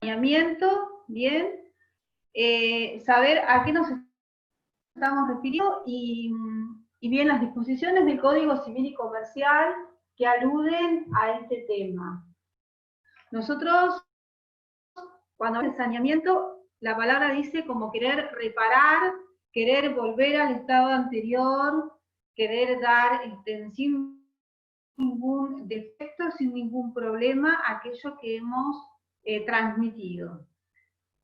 saneamiento, bien, saber a qué nos estamos refiriendo y bien las disposiciones del Código Civil y Comercial que aluden a este tema. Nosotros, cuando hablamos de saneamiento, la palabra dice como querer reparar, querer volver al estado anterior, querer dar sin ningún defecto, sin ningún problema, aquello que hemos transmitido.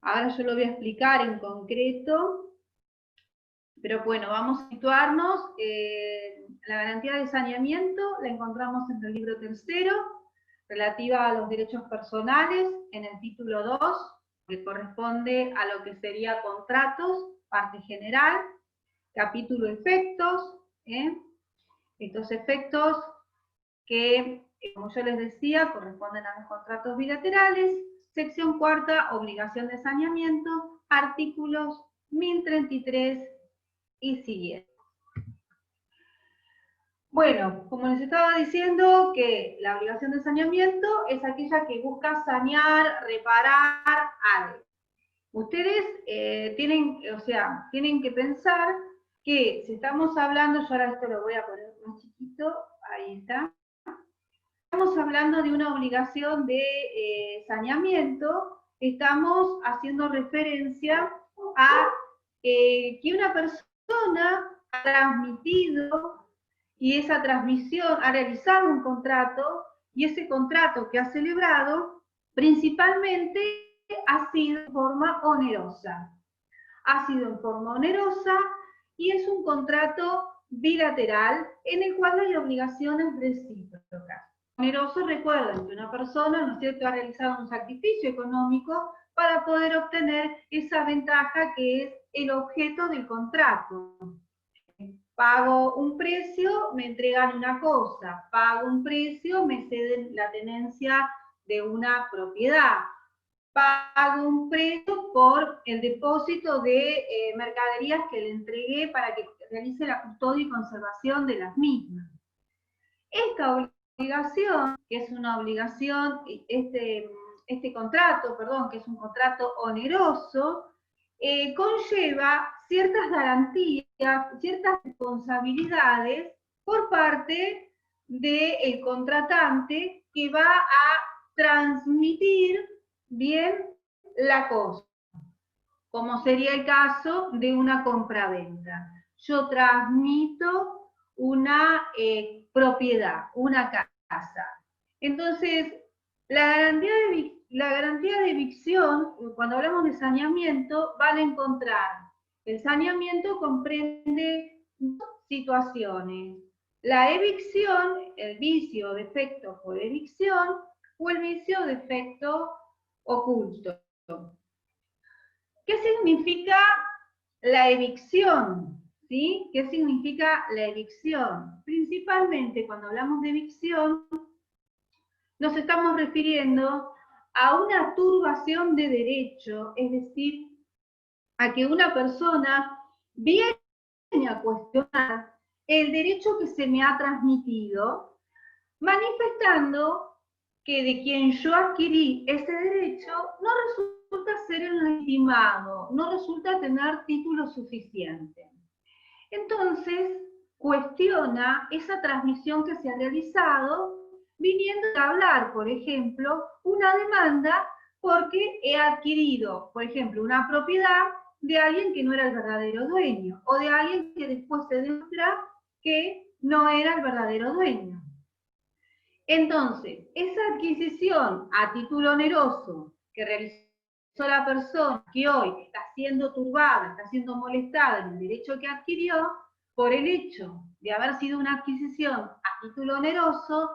Ahora yo lo voy a explicar en concreto, pero bueno, vamos a situarnos. La garantía de saneamiento la encontramos en el libro tercero, relativa a los derechos personales, en el título 2, que corresponde a lo que sería contratos, parte general, capítulo efectos, estos efectos que, como yo les decía, corresponden a los contratos bilaterales. Sección cuarta, obligación de saneamiento, artículos 1033 y siguiente. Bueno, como les estaba diciendo, que la obligación de saneamiento es aquella que busca sanear, reparar algo. Ustedes tienen que pensar que si estamos hablando, yo ahora esto lo voy a poner más chiquito, ahí está. Estamos hablando de una obligación de saneamiento, estamos haciendo referencia a que una persona ha transmitido y esa transmisión ha realizado un contrato y ese contrato que ha celebrado principalmente ha sido en forma onerosa. Ha sido en forma onerosa y es un contrato bilateral en el cual hay obligaciones recíprocas. Oneroso, recuerden que una persona, ¿no es cierto?, ha realizado un sacrificio económico para poder obtener esa ventaja que es el objeto del contrato. Pago un precio, me entregan una cosa. Pago un precio, me ceden la tenencia de una propiedad. Pago un precio por el depósito de mercaderías que le entregué para que realice la custodia y conservación de las mismas. Esta obligación, que es una obligación, este contrato, perdón, que es un contrato oneroso, conlleva ciertas garantías, ciertas responsabilidades por parte del contratante que va a transmitir bien la cosa, como sería el caso de una compraventa. Yo transmito una propiedad, una casa. Entonces, la garantía de evicción, cuando hablamos de saneamiento, van a encontrar, el saneamiento comprende dos situaciones: la evicción, el vicio o defecto por evicción, o el vicio o defecto oculto. ¿Qué significa la evicción? ¿Sí? ¿Qué significa la evicción? Principalmente cuando hablamos de evicción, nos estamos refiriendo a una turbación de derecho, es decir, a que una persona viene a cuestionar el derecho que se me ha transmitido, manifestando que de quien yo adquirí ese derecho no resulta ser el legitimado, no resulta tener título suficiente. Entonces, cuestiona esa transmisión que se ha realizado, viniendo a hablar, por ejemplo, una demanda porque he adquirido, por ejemplo, una propiedad de alguien que no era el verdadero dueño, o de alguien que después se demuestra que no era el verdadero dueño. Entonces, esa adquisición a título oneroso que realizó la persona que hoy está siendo turbada, está siendo molestada en el derecho que adquirió, por el hecho de haber sido una adquisición a título oneroso,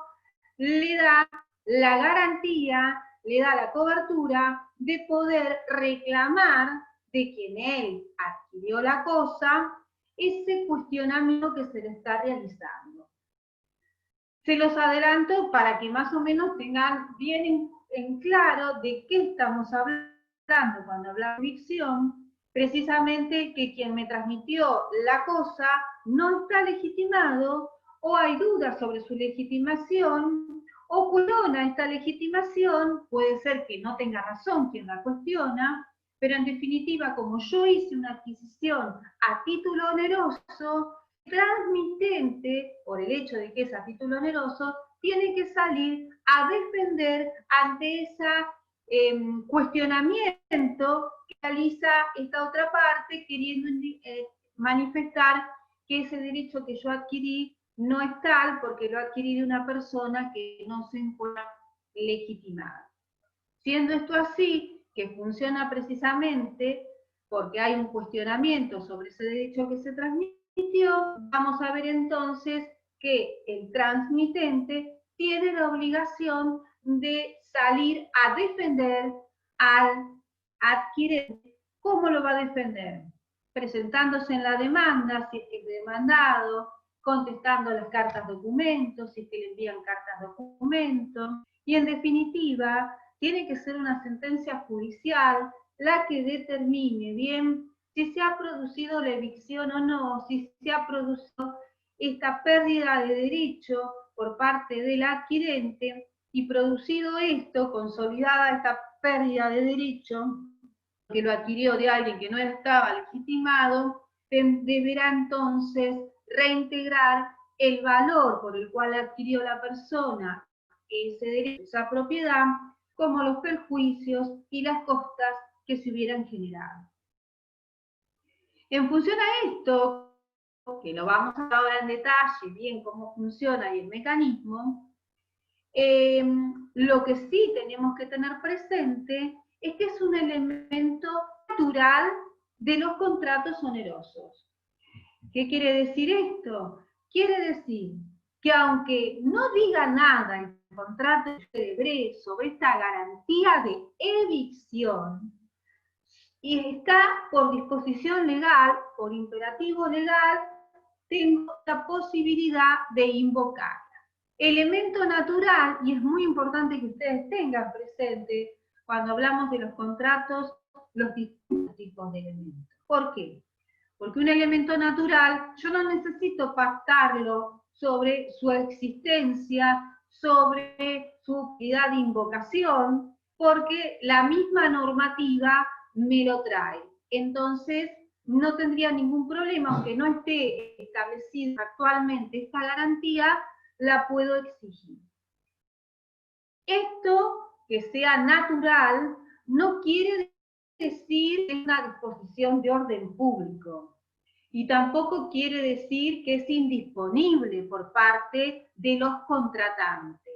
le da la garantía, le da la cobertura de poder reclamar de quien él adquirió la cosa ese cuestionamiento que se le está realizando. Se los adelanto para que más o menos tengan bien en claro de qué estamos hablando cuando hablamos de evicción, precisamente que quien me transmitió la cosa no está legitimado, o hay dudas sobre su legitimación, o cuestiona esta legitimación, puede ser que no tenga razón quien la cuestiona, pero en definitiva, como yo hice una adquisición a título oneroso, el transmitente, por el hecho de que es a título oneroso, tiene que salir a defender ante ese cuestionamiento que realiza esta otra parte queriendo manifestar que ese derecho que yo adquirí no es tal porque lo adquirí de una persona que no se encuentra legitimada. Siendo esto así, que funciona precisamente porque hay un cuestionamiento sobre ese derecho que se transmitió, vamos a ver entonces que el transmitente tiene la obligación de salir a defender al adquirente. ¿Cómo lo va a defender? Presentándose en la demanda, si es que es demandado, contestando las cartas documentos, si es que le envían cartas documentos, y en definitiva, tiene que ser una sentencia judicial la que determine bien si se ha producido la evicción o no, si se ha producido esta pérdida de derecho por parte del adquirente, y producido esto, consolidada esta pérdida de derecho, que lo adquirió de alguien que no estaba legitimado, deberá entonces reintegrar el valor por el cual adquirió la persona ese derecho, esa propiedad, como los perjuicios y las costas que se hubieran generado. En función a esto, que lo vamos a ver ahora en detalle, bien cómo funciona y el mecanismo, lo que sí tenemos que tener presente es que es un elemento natural de los contratos onerosos. ¿Qué quiere decir esto? Quiere decir que aunque no diga nada el contrato de Brecht sobre esta garantía de evicción, y está por disposición legal, por imperativo legal, tengo la posibilidad de invocarla. Elemento natural, y es muy importante que ustedes tengan presente cuando hablamos de los contratos, los distintos tipos de elementos. ¿Por qué? Porque un elemento natural, yo no necesito pactarlo sobre su existencia, sobre su utilidad de invocación, porque la misma normativa me lo trae. Entonces, no tendría ningún problema, aunque no esté establecida actualmente esta garantía, la puedo exigir. Esto, que sea natural, no quiere decir que es una disposición de orden público. Y tampoco quiere decir que es indisponible por parte de los contratantes.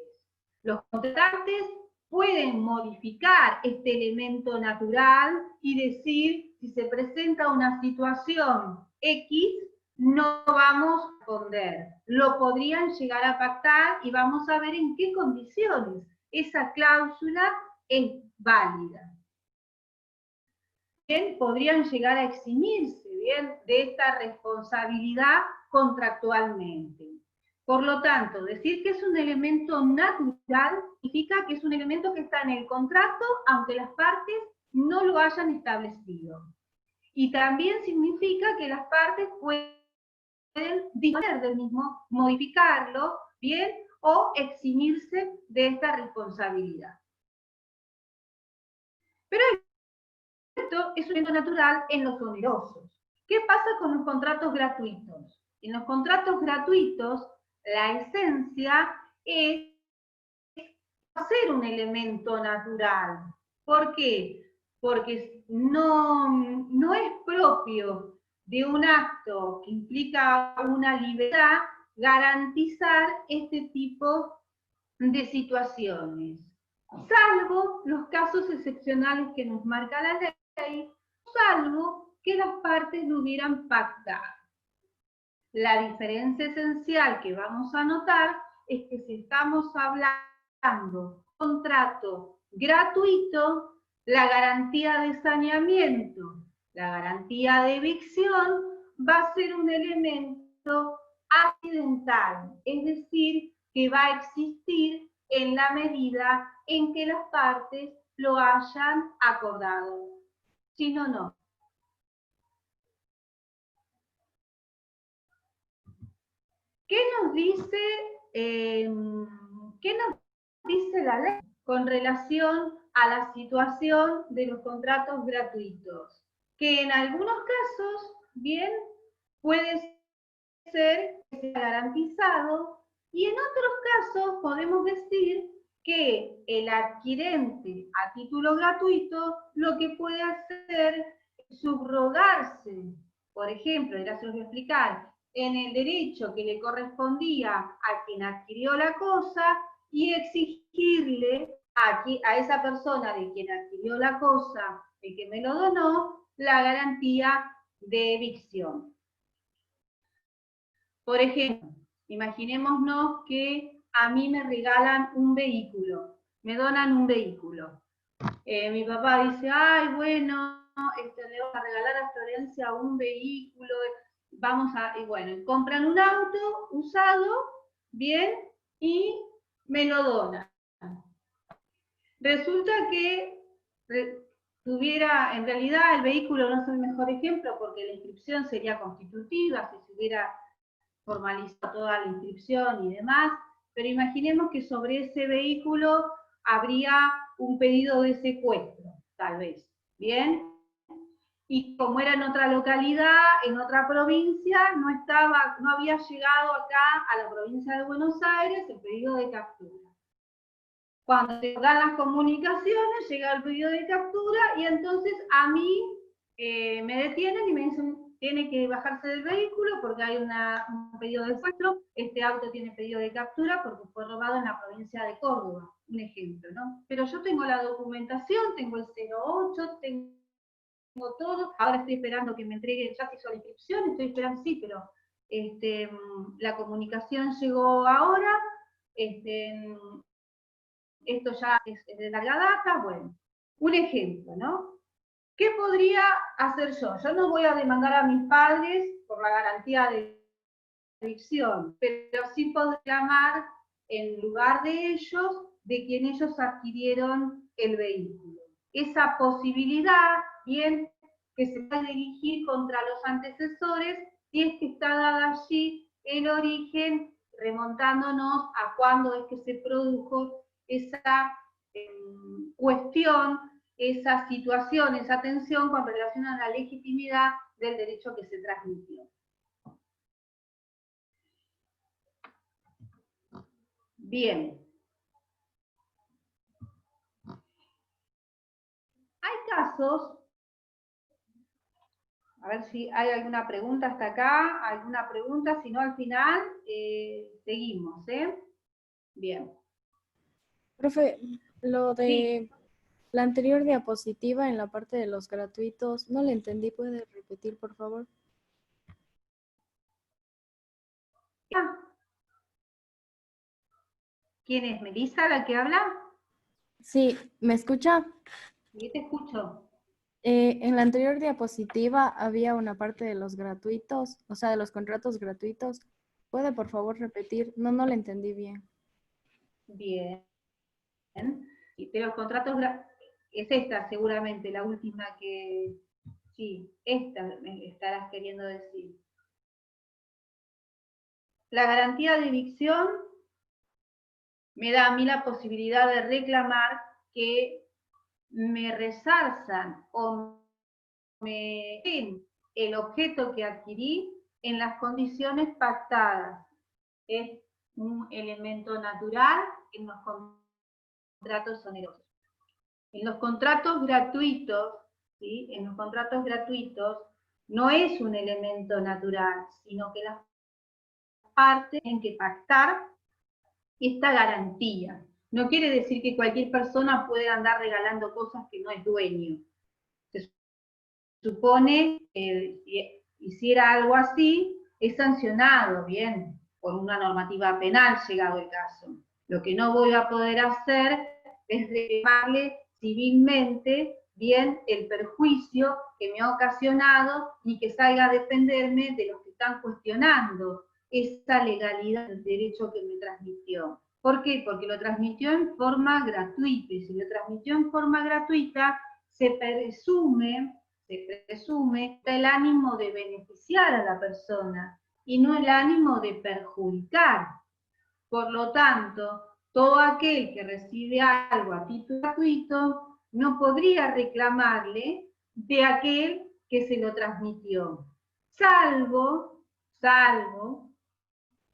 Los contratantes pueden modificar este elemento natural y decir, si se presenta una situación X, no vamos a responder. Lo podrían llegar a pactar y vamos a ver en qué condiciones esa cláusula es válida. Bien, podrían llegar a eximirse bien de esta responsabilidad contractualmente. Por lo tanto, decir que es un elemento natural significa que es un elemento que está en el contrato, aunque las partes no lo hayan establecido. Y también significa que las partes pueden disponer del mismo, modificarlo, bien, o eximirse de esta responsabilidad. Pero esto es un elemento natural en los onerosos. ¿Qué pasa con los contratos gratuitos? En los contratos gratuitos, la esencia es ser un elemento natural. ¿Por qué? Porque no es propio de un acto que implica una libertad garantizar este tipo de situaciones, salvo los casos excepcionales que nos marca la ley, salvo que las partes lo hubieran pactado. La diferencia esencial que vamos a notar es que si estamos hablando de contrato gratuito, la garantía de saneamiento, la garantía de evicción va a ser un elemento accidental, es decir, que va a existir en la medida en que las partes lo hayan acordado. Si no, no. ¿Qué nos dice, qué nos dice la ley con relación a la situación de los contratos gratuitos, que en algunos casos, bien, puede ser que sea garantizado, y en otros casos podemos decir que el adquirente a título gratuito lo que puede hacer es subrogarse, por ejemplo, ya se los voy a explicar, en el derecho que le correspondía a quien adquirió la cosa y exigirle a esa persona de quien adquirió la cosa, de que me lo donó, la garantía de evicción. Por ejemplo, imaginémonos que a mí me regalan un vehículo, me donan un vehículo. Mi papá dice, ay, bueno, le vamos a regalar a Florencia un vehículo, y bueno, compran un auto usado, bien, y me lo donan. Resulta que en realidad el vehículo no es el mejor ejemplo porque la inscripción sería constitutiva si se hubiera formalizado toda la inscripción y demás, pero imaginemos que sobre ese vehículo habría un pedido de secuestro, tal vez, ¿bien? Y como era en otra localidad, en otra provincia, no había llegado acá a la provincia de Buenos Aires el pedido de captura. Cuando se dan las comunicaciones, llega el pedido de captura y entonces a mí me detienen y me dicen, tiene que bajarse del vehículo porque hay un pedido de secuestro, este auto tiene pedido de captura porque fue robado en la provincia de Córdoba, un ejemplo, ¿no? Pero yo tengo la documentación, tengo el 08, tengo todo, ahora estoy esperando que me entreguen, ya se hizo la inscripción, estoy esperando, sí, pero la comunicación llegó ahora, esto ya es de larga data, bueno, un ejemplo, ¿no? ¿Qué podría hacer yo? Yo no voy a demandar a mis padres por la garantía de evicción, pero sí puedo reclamar en lugar de ellos, de quien ellos adquirieron el vehículo. Esa posibilidad, bien, que se puede dirigir contra los antecesores si es que está dada allí el origen, remontándonos a cuándo es que se produjo esa cuestión, esa situación, esa tensión con relación a la legitimidad del derecho que se transmitió. Bien. Hay casos, a ver si hay alguna pregunta hasta acá, alguna pregunta, si no al final seguimos, ¿eh? Bien. Profe, lo de Sí. la anterior diapositiva en la parte de los gratuitos, no le entendí, ¿puede repetir, por favor? ¿Quién es? ¿Melissa la que habla? Sí, ¿me escucha? Sí, te escucho. En la anterior diapositiva había una parte de los gratuitos, o sea, de los contratos gratuitos. ¿Puede, por favor, repetir? No le entendí bien. Bien. Pero los contratos, es esta seguramente, la última que, sí, esta me estarás queriendo decir. La garantía de evicción me da a mí la posibilidad de reclamar que me resarzan o me den el objeto que adquirí en las condiciones pactadas. Es un elemento natural en los contratos onerosos. En los contratos gratuitos, ¿sí? En los contratos gratuitos no es un elemento natural, sino que las partes tienen que pactar esta garantía. No quiere decir que cualquier persona puede andar regalando cosas que no es dueño. Se supone que si hiciera algo así, es sancionado, bien, por una normativa penal llegado el caso. Lo que no voy a poder hacer es reclamarle civilmente, bien, el perjuicio que me ha ocasionado y que salga a defenderme de los que están cuestionando esa legalidad del derecho que me transmitió. ¿Por qué? Porque lo transmitió en forma gratuita, y si lo transmitió en forma gratuita, se presume el ánimo de beneficiar a la persona y no el ánimo de perjudicar. Por lo tanto, Todo aquel que recibe algo a título gratuito no podría reclamarle de aquel que se lo transmitió, salvo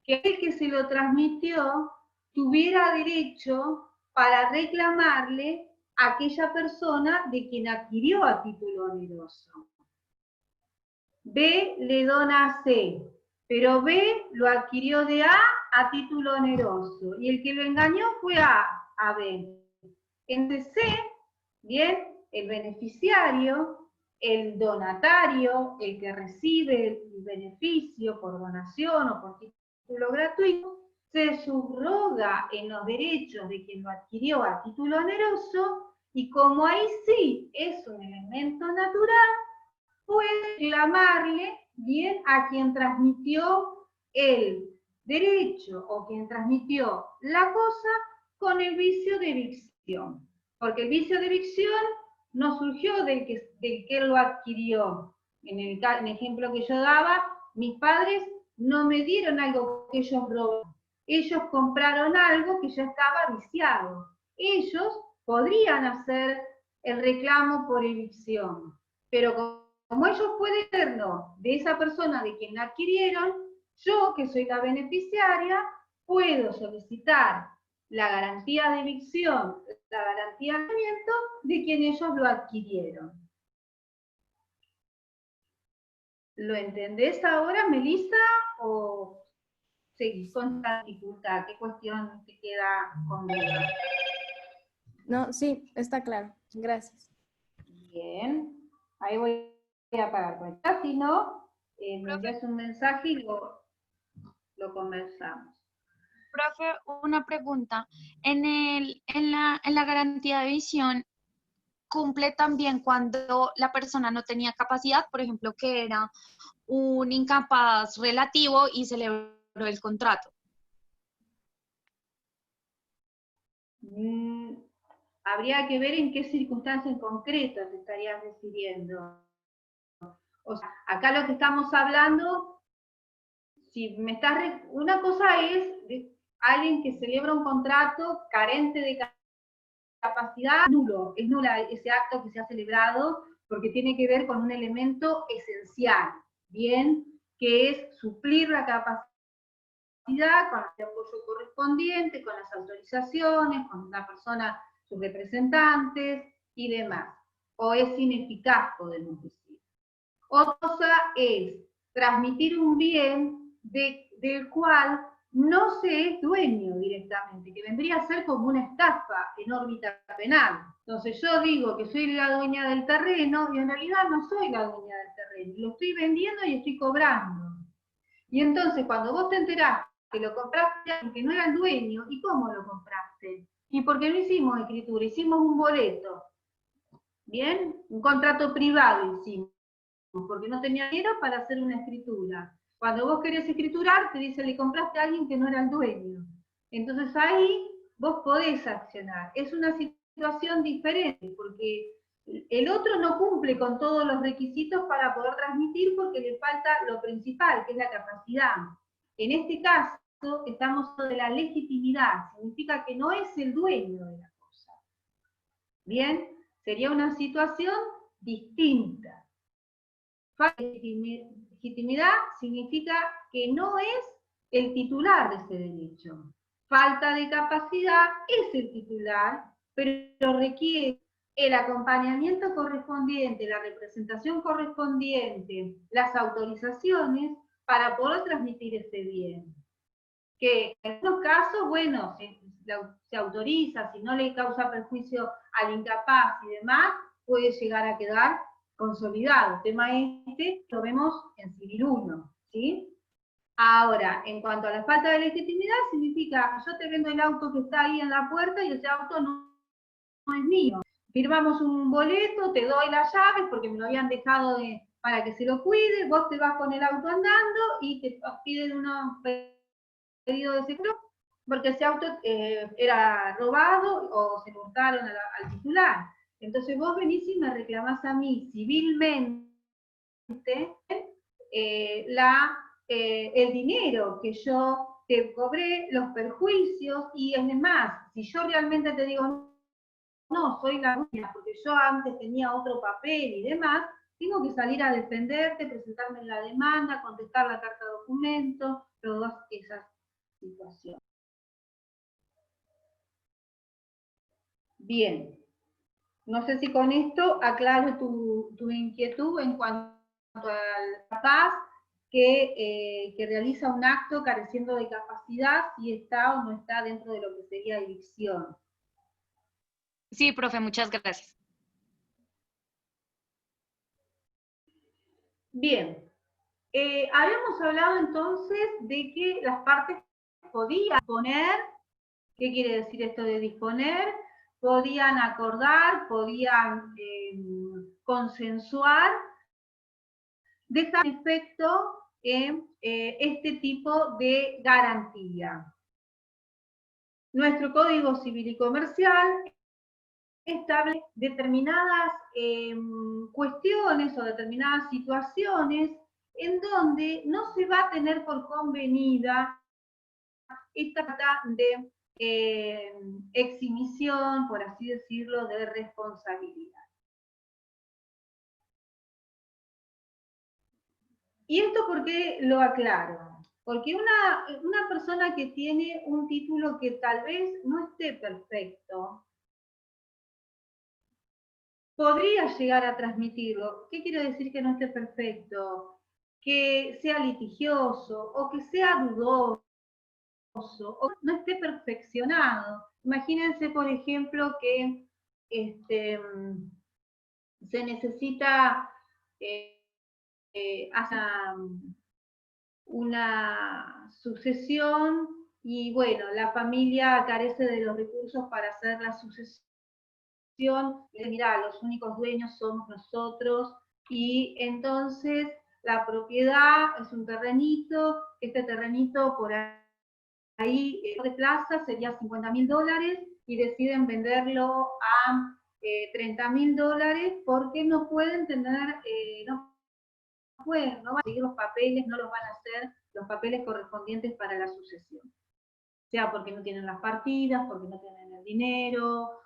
que el que se lo transmitió tuviera derecho para reclamarle a aquella persona de quien adquirió a título oneroso. B le dona a C, pero B lo adquirió de A título oneroso, y el que lo engañó fue a B. Entonces C, bien, el beneficiario, el donatario, el que recibe el beneficio por donación o por título gratuito, se subroga en los derechos de quien lo adquirió a título oneroso, y como ahí sí es un elemento natural, puede reclamarle bien a quien transmitió el derecho o quien transmitió la cosa con el vicio de evicción. Porque el vicio de evicción no surgió del que lo adquirió. En el ejemplo que yo daba, mis padres no me dieron algo que ellos robaron. Ellos compraron algo que ya estaba viciado. Ellos podrían hacer el reclamo por evicción, pero como ellos pueden serlo de esa persona de quien la adquirieron, yo, que soy la beneficiaria, puedo solicitar la garantía de evicción, la garantía de alojamiento de quien ellos lo adquirieron. ¿Lo entendés ahora, Melissa, o seguís con esta dificultad? ¿Qué cuestión te queda con duda? No, sí, está claro. Gracias. Bien, ahí voy a apagar. Si no, me envías un mensaje y lo conversamos. Profe, una pregunta. En la garantía de visión, ¿cumple también cuando la persona no tenía capacidad? Por ejemplo, que era un incapaz relativo y celebró el contrato. Habría que ver en qué circunstancias en concreto te estarías refiriendo. O sea, acá lo que estamos hablando, si me estás, una cosa es de alguien que celebra un contrato carente de capacidad, nulo, es nula ese acto que se ha celebrado porque tiene que ver con un elemento esencial, bien, que es suplir la capacidad con el apoyo correspondiente, con las autorizaciones, con la persona, sus representantes y demás. O es ineficaz, podemos decir. Otra cosa es transmitir un bien del cual no se es dueño directamente, que vendría a ser como una estafa en órbita penal. Entonces yo digo que soy la dueña del terreno y en realidad no soy la dueña del terreno, lo estoy vendiendo y estoy cobrando. Y entonces cuando vos te enterás que lo compraste aunque no era el dueño, ¿y cómo lo compraste? Y porque no hicimos escritura, hicimos un boleto, ¿bien? Un contrato privado hicimos, porque no tenía dinero para hacer una escritura. Cuando vos querés escriturar, te dice, le compraste a alguien que no era el dueño. Entonces ahí vos podés accionar. Es una situación diferente, porque el otro no cumple con todos los requisitos para poder transmitir porque le falta lo principal, que es la capacidad. En este caso, estamos hablando de la legitimidad, significa que no es el dueño de la cosa. Bien, sería una situación distinta. Legitimidad significa que no es el titular de ese derecho. Falta de capacidad es el titular, pero requiere el acompañamiento correspondiente, la representación correspondiente, las autorizaciones para poder transmitir ese bien. Que en algunos casos, bueno, se autoriza, si no le causa perjuicio al incapaz y demás, puede llegar a quedar consolidado. El tema este lo vemos en Civil 1, ¿sí? Ahora, en cuanto a la falta de legitimidad, significa, yo te vendo el auto que está ahí en la puerta y ese auto no es mío. Firmamos un boleto, te doy las llaves porque me lo habían dejado para que se lo cuide, vos te vas con el auto andando y te piden unos pedidos de seguro porque ese auto era robado o se lo hurtaron al titular. Entonces vos venís y me reclamás a mí civilmente el dinero que yo te cobré los perjuicios, y es más, si yo realmente te digo, no, soy la dueña, porque yo antes tenía otro papel y demás, tengo que salir a defenderte, presentarme en la demanda, contestar la carta de documento, todas esas situaciones. Bien, no sé si con esto aclaro tu inquietud en cuanto al capaz que realiza un acto careciendo de capacidad, si está o no está dentro de lo que sería evicción. Sí, profe, muchas gracias. Bien, habíamos hablado entonces de que las partes podían disponer. ¿Qué quiere decir esto de disponer? Podían acordar, podían consensuar, dejar efecto este tipo de garantía. Nuestro Código Civil y Comercial establece determinadas cuestiones o determinadas situaciones en donde no se va a tener por convenida esta falta de exhibición, por así decirlo, de responsabilidad. ¿Y esto por qué lo aclaro? Porque una persona que tiene un título que tal vez no esté perfecto, podría llegar a transmitirlo. ¿Qué quiere decir que no esté perfecto? Que sea litigioso o que sea dudoso o no esté perfeccionado. Imagínense, por ejemplo, que se necesita hacer una sucesión y bueno, la familia carece de los recursos para hacer la sucesión. Mira, los únicos dueños somos nosotros, y entonces la propiedad es un terrenito, este terrenito por ahí de plaza sería $50.000 y deciden venderlo a $30.000 porque no pueden tener, no van a seguir los papeles, no los van a hacer los papeles correspondientes para la sucesión. Sea porque no tienen las partidas, porque no tienen el dinero,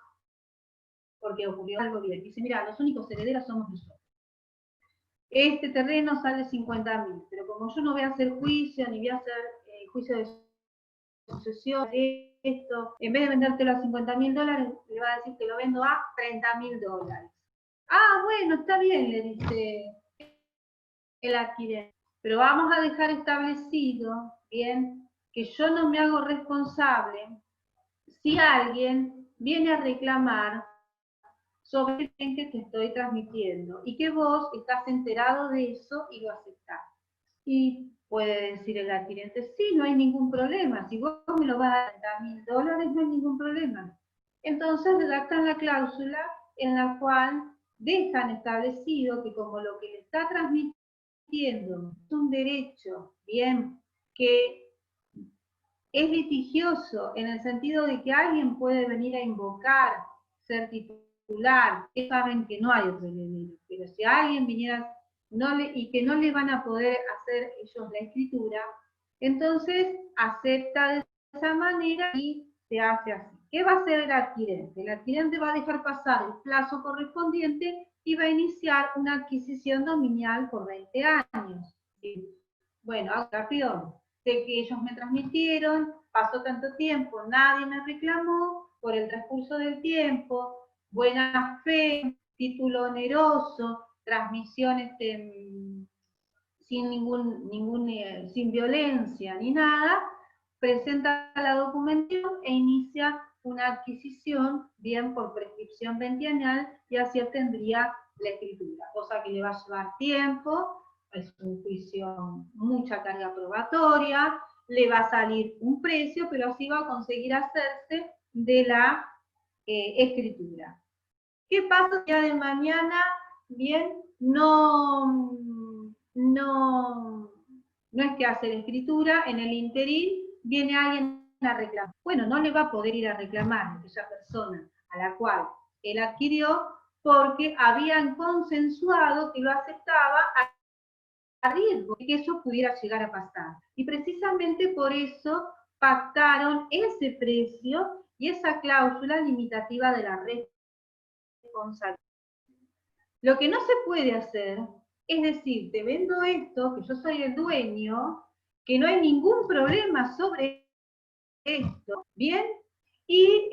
porque ocurrió algo bien. Dice, mira, los únicos herederos somos nosotros. Este terreno sale 50.000, pero como yo no voy a hacer juicio, ni voy a hacer juicio de sucesión, esto, en vez de vendértelo a $50.000, le va a decir que lo vendo a $30.000. Ah, bueno, está bien, le dice el adquirente, pero vamos a dejar establecido, bien, que yo no me hago responsable si alguien viene a reclamar sobre el que te estoy transmitiendo y que vos estás enterado de eso y lo aceptás. Y puede decir el adquirente, sí, no hay ningún problema, si vos me lo vas a dar $30.000, no hay ningún problema. Entonces redactan la cláusula en la cual dejan establecido que como lo que le está transmitiendo es un derecho, bien, que es litigioso en el sentido de que alguien puede venir a invocar ser titular, que saben que no hay otro heredero, pero si alguien viniera y que no le van a poder hacer ellos la escritura, entonces acepta de esa manera y se hace así. ¿Qué va a hacer el adquirente? El adquirente va a dejar pasar el plazo correspondiente y va a iniciar una adquisición dominial por 20 años. Bueno, rápido, sé que ellos me transmitieron, pasó tanto tiempo, nadie me reclamó, por el transcurso del tiempo, buena fe, título oneroso, transmisión sin violencia ni nada, presenta la documentación e inicia una adquisición, bien por prescripción ventienal, y así obtendría la escritura, cosa que le va a llevar tiempo, es un juicio, mucha carga probatoria, le va a salir un precio, pero así va a conseguir hacerse de la escritura. ¿Qué pasa si ya de mañana, bien, no es que hace la escritura, en el interín viene alguien a reclamar? Bueno, no le va a poder ir a reclamar a esa persona a la cual él adquirió porque habían consensuado que lo aceptaba riesgo de que eso pudiera llegar a pasar. Y precisamente por eso pactaron ese precio y esa cláusula limitativa de la responsabilidad. Lo que no se puede hacer es decir, te vendo esto, que yo soy el dueño, que no hay ningún problema sobre esto, ¿bien? Y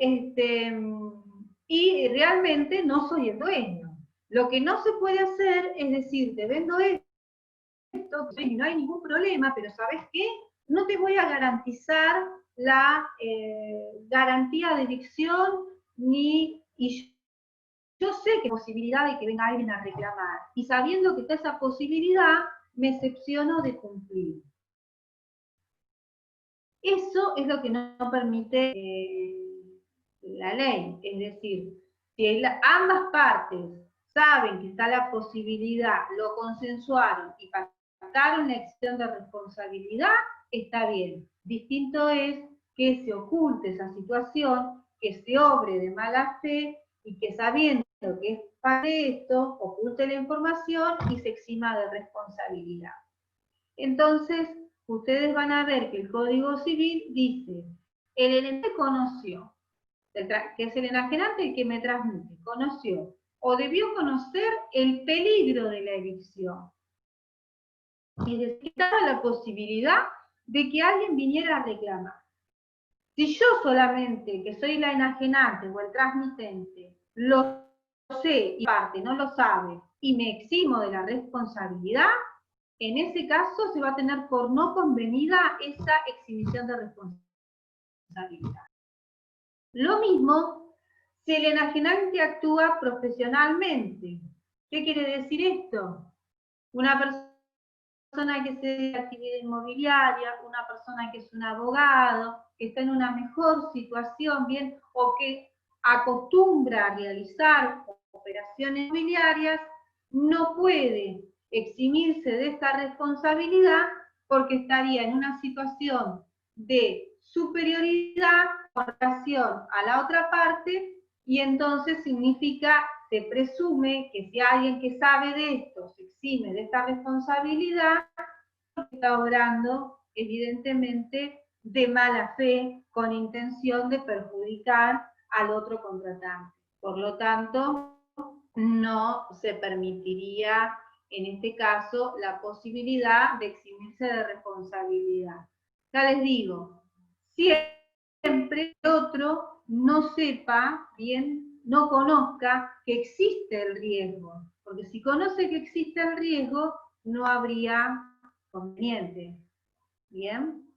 realmente no soy el dueño. Lo que no se puede hacer es decir, te vendo esto, y no hay ningún problema, pero ¿sabes qué? No te voy a garantizar la garantía de evicción y yo sé que hay posibilidad de que venga alguien a reclamar, y sabiendo que está esa posibilidad, me excepciono de cumplir. Eso es lo que no permite la ley, es decir, si ambas partes saben que está la posibilidad, lo consensuaron y pactaron la excepción de responsabilidad, está bien. Distinto es que se oculte esa situación, que se obre de mala fe y que sabiendo que es parte de esto, oculte la información y se exima de responsabilidad. Entonces, ustedes van a ver que el Código Civil dice, el enajenante conoció, que es el enajenante el que me transmite, conoció o debió conocer el peligro de la evicción. Es decir, estaba la posibilidad de que alguien viniera a reclamar. Si yo solamente, que soy la enajenante o el transmitente, lo sé y parte no lo sabe y me eximo de la responsabilidad, en ese caso se va a tener por no convenida esa exhibición de responsabilidad. Lo mismo si el enajenante actúa profesionalmente. ¿Qué quiere decir esto? Una persona que se dedica a actividad inmobiliaria, una persona que es un abogado, que está en una mejor situación, bien, o que acostumbra a realizar operaciones inmobiliarias, no puede eximirse de esta responsabilidad porque estaría en una situación de superioridad con relación a la otra parte, y entonces significa, se presume que si alguien que sabe de esto se exime de esta responsabilidad, está obrando evidentemente de mala fe, con intención de perjudicar al otro contratante. Por lo tanto, no se permitiría en este caso la posibilidad de eximirse de responsabilidad. Ya les digo, siempre el otro no sepa bien, no conozca que existe el riesgo, porque si conoce que existe el riesgo, no habría conveniente. ¿Bien?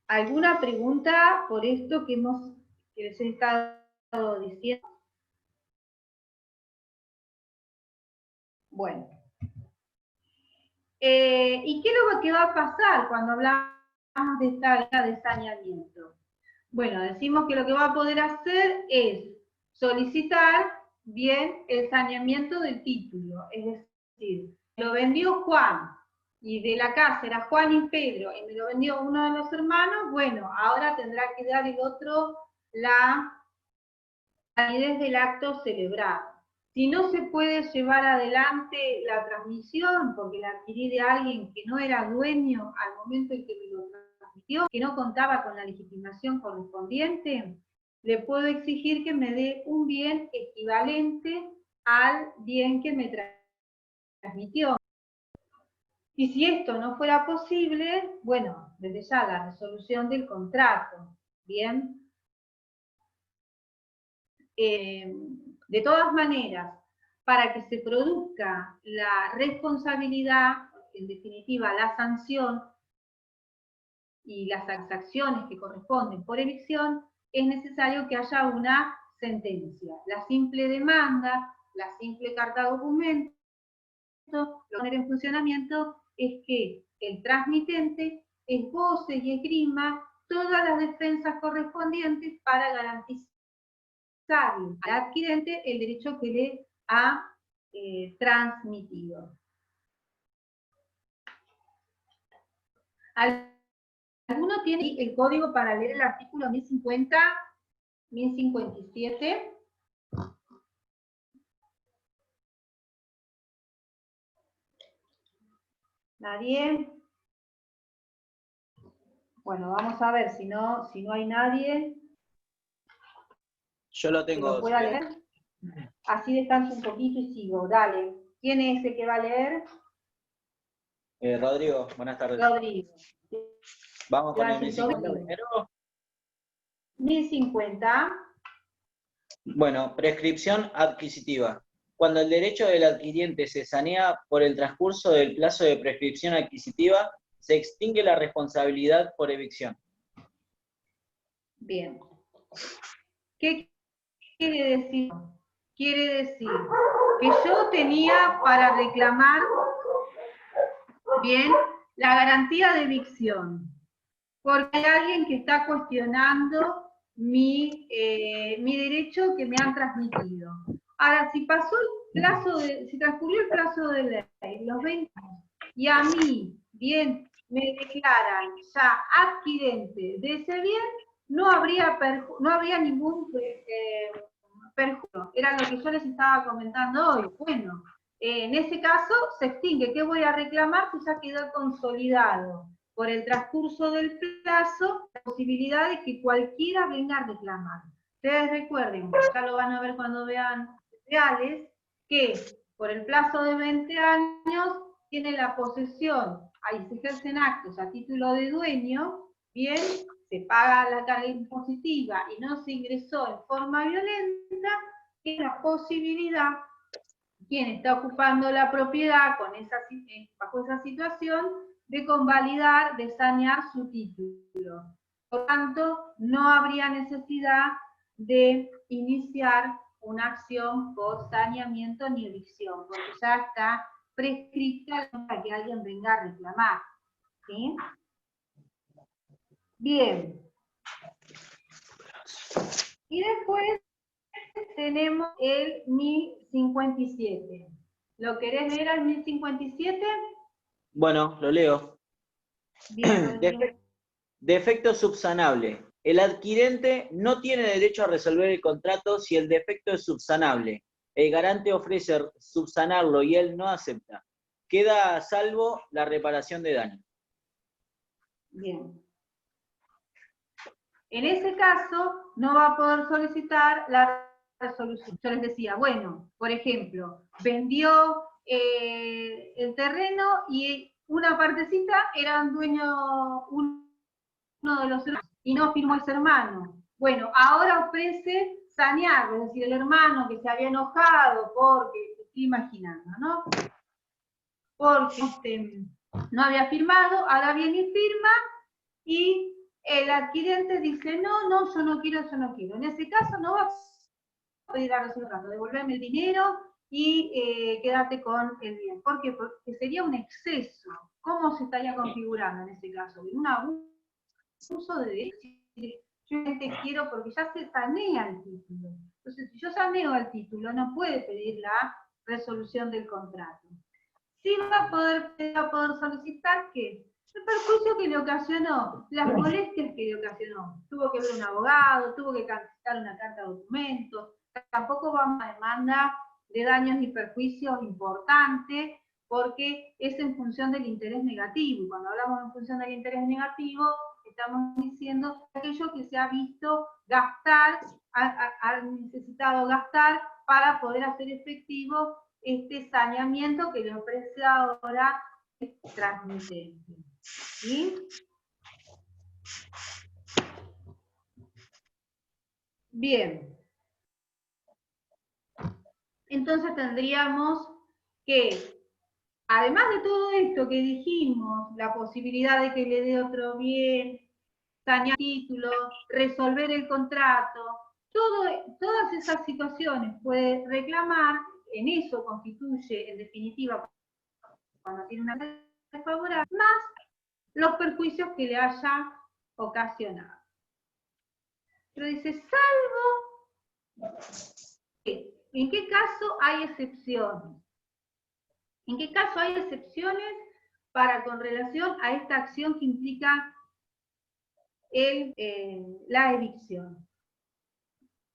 ¿Alguna pregunta por esto que les he estado diciendo? Bueno. ¿Y qué es lo que va a pasar cuando hablamos de esta guía de saneamiento? Bueno, decimos que lo que va a poder hacer es solicitar bien el saneamiento del título, es decir, lo vendió Juan, y de la casa era Juan y Pedro, y me lo vendió uno de los hermanos, bueno, ahora tendrá que dar el otro la validez del acto celebrado. Si no se puede llevar adelante la transmisión, porque la adquirí de alguien que no era dueño al momento en que me lo transmitió, que no contaba con la legitimación correspondiente, le puedo exigir que me dé un bien equivalente al bien que me transmitió. Y si esto no fuera posible, bueno, desde ya la resolución del contrato, ¿bien? De todas maneras, para que se produzca la responsabilidad, en definitiva la sanción y las acciones que corresponden por evicción, es necesario que haya una sentencia. La simple demanda, la simple carta de documento, lo que poner en funcionamiento es que el transmitente esboce y esgrima todas las defensas correspondientes para garantizar al adquirente el derecho que le ha transmitido. ¿Alguno tiene el código para leer el artículo 1050, 1057? ¿Nadie? Bueno, vamos a ver, si no hay nadie Yo lo que tengo. lo pueda leer. Así descanso un poquito y sigo. Dale. ¿Quién es ese que va a leer? Rodrigo, buenas tardes. Rodrigo. Vamos con el Gracias, 1050 Rodrigo. primero. 1050. Bueno, prescripción adquisitiva. Cuando el derecho del adquiriente se sanea por el transcurso del plazo de prescripción adquisitiva, se extingue la responsabilidad por evicción. Bien. ¿Qué quiere decir? Quiere decir que yo tenía para reclamar, bien, la garantía de evicción, porque hay alguien que está cuestionando mi derecho que me han transmitido. Ahora, si pasó el plazo si transcurrió el plazo de ley, los 20 años, y a mí, bien, me declaran ya adquirente de ese bien, no habría ningún perjuicio. Era lo que yo les estaba comentando hoy. Bueno, en ese caso se extingue. ¿Qué voy a reclamar si ya quedó consolidado por el transcurso del plazo la posibilidad de que cualquiera venga a reclamar? Ustedes recuerden, ya lo van a ver cuando vean reales, que por el plazo de 20 años tiene la posesión, ahí se ejercen actos a título de dueño, bien, se paga la carga impositiva y no se ingresó en forma violenta, tiene la posibilidad, quien está ocupando la propiedad bajo esa situación, de convalidar, de sanear su título. Por tanto, no habría necesidad de iniciar una acción por saneamiento ni evicción, porque ya está prescrita para que alguien venga a reclamar. ¿Sí? Bien. Y después tenemos el 1057. ¿Lo querés leer al 1057? Bueno, lo leo. Bien, Defecto subsanable. El adquirente no tiene derecho a resolver el contrato si el defecto es subsanable. El garante ofrece subsanarlo y él no acepta. Queda a salvo la reparación de daño. Bien. En ese caso, no va a poder solicitar la resolución. Yo les decía, bueno, por ejemplo, vendió el terreno y una partecita era dueño uno de los hermanos y no firmó ese hermano. Bueno, ahora ofrece sanear, es decir, el hermano que se había enojado porque, te estoy imaginando, ¿no? Porque no había firmado, ahora viene y firma y el adquirente dice, no, yo no quiero. En ese caso no va a pedir la resolución, devolverme el dinero y quédate con el bien. ¿Por qué? Porque sería un exceso. ¿Cómo se estaría configurando en ese caso? Un abuso de derecho. Yo te quiero porque ya se sanea el título. Entonces, si yo saneo el título, no puede pedir la resolución del contrato. Sí va a poder solicitar que el perjuicio que le ocasionó, las molestias que le ocasionó. Tuvo que ver un abogado, tuvo que cancelar una carta de documentos. Tampoco va a una demanda de daños y perjuicios importante, porque es en función del interés negativo. Y cuando hablamos en función del interés negativo, estamos diciendo aquello que se ha visto gastar, ha necesitado gastar para poder hacer efectivo este saneamiento que le ofrece ahora el transmitente. ¿Sí? Bien. Entonces tendríamos que, además de todo esto que dijimos, la posibilidad de que le dé otro bien, sanear título, resolver el contrato, todas esas situaciones puede reclamar, en eso constituye, en definitiva, cuando tiene una desfavorable, más los perjuicios que le haya ocasionado. Pero dice, salvo, ¿en qué caso hay excepciones? ¿En qué caso hay excepciones con relación a esta acción que implica la evicción?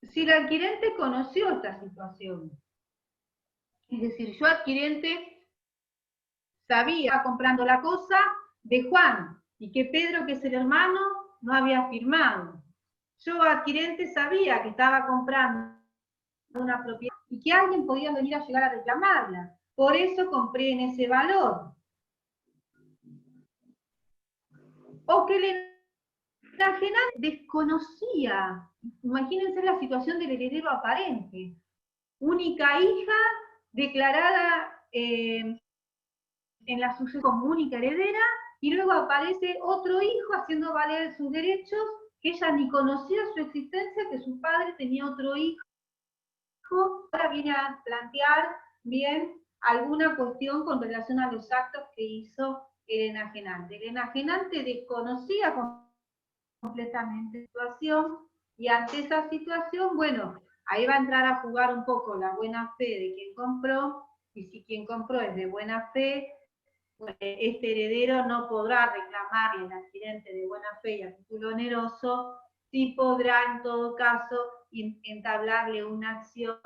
Si el adquirente conoció esta situación, es decir, yo adquirente sabía, estaba comprando la cosa de Juan, y que Pedro, que es el hermano, no había firmado. Yo, adquirente, sabía que estaba comprando una propiedad y que alguien podía venir a llegar a reclamarla. Por eso compré en ese valor. O que el enajenante desconocía. Imagínense la situación del heredero aparente. Única hija declarada en la sucesión como única heredera, y luego aparece otro hijo haciendo valer sus derechos, que ella ni conocía su existencia, que su padre tenía otro hijo. Ahora viene a plantear bien alguna cuestión con relación a los actos que hizo el enajenante. El enajenante desconocía completamente la situación, y ante esa situación, bueno, ahí va a entrar a jugar un poco la buena fe de quien compró, y si quien compró es de buena fe, este heredero no podrá reclamarle al adquirente de buena fe y a título oneroso, sí podrá en todo caso entablarle una acción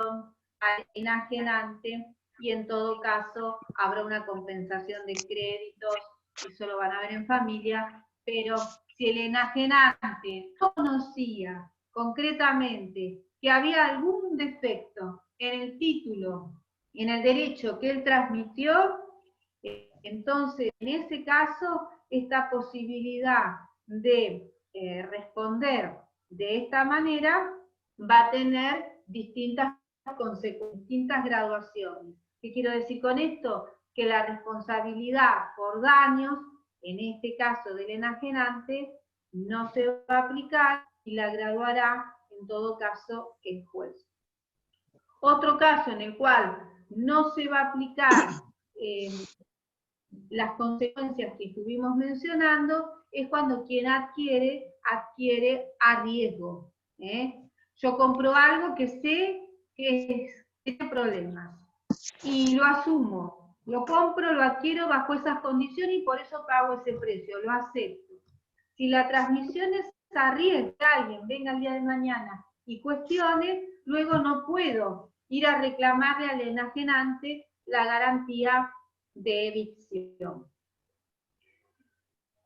al enajenante, y en todo caso habrá una compensación de créditos, eso lo van a ver en familia, pero si el enajenante conocía concretamente que había algún defecto en el título, en el derecho que él transmitió, entonces en ese caso esta posibilidad de responder de esta manera va a tener distintas graduaciones. ¿Qué quiero decir con esto? Que la responsabilidad por daños, en este caso del enajenante, no se va a aplicar y la graduará en todo caso el juez. Otro caso en el cual no se va a aplicar las consecuencias que estuvimos mencionando es cuando quien adquiere a riesgo. Yo compro algo que sé que tiene problemas y lo asumo, lo compro, lo adquiero bajo esas condiciones y por eso pago ese precio, lo acepto. Si la transmisión es a riesgo, que alguien venga el día de mañana y cuestione, luego no puedo ir a reclamarle al enajenante la garantía de evicción.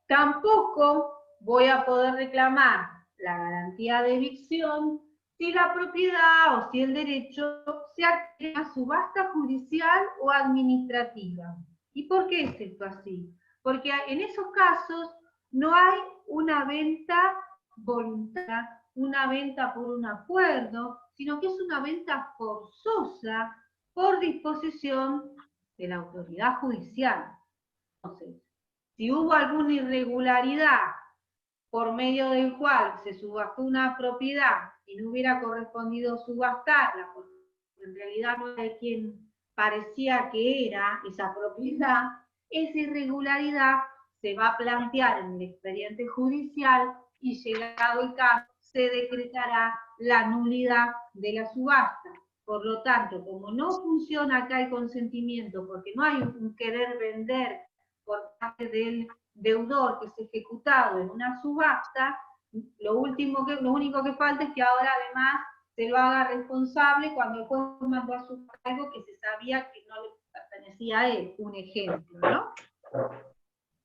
Tampoco voy a poder reclamar la garantía de evicción si la propiedad o si el derecho se adquiere a subasta judicial o administrativa. ¿Y por qué es esto así? Porque en esos casos no hay una venta voluntaria, una venta por un acuerdo, sino que es una venta forzosa por disposición de la autoridad judicial. Entonces, si hubo alguna irregularidad por medio del cual se subastó una propiedad y no hubiera correspondido subastarla, porque en realidad no era quien parecía que era esa propiedad, esa irregularidad se va a plantear en el expediente judicial y llegado el caso se decretará la nulidad de la subasta. Por lo tanto, como no funciona acá el consentimiento, porque no hay un querer vender por parte del deudor que es ejecutado en una subasta, lo único que falta es que ahora además se lo haga responsable cuando el juez mandó a subastar algo que se sabía que no le pertenecía a él, un ejemplo, ¿no?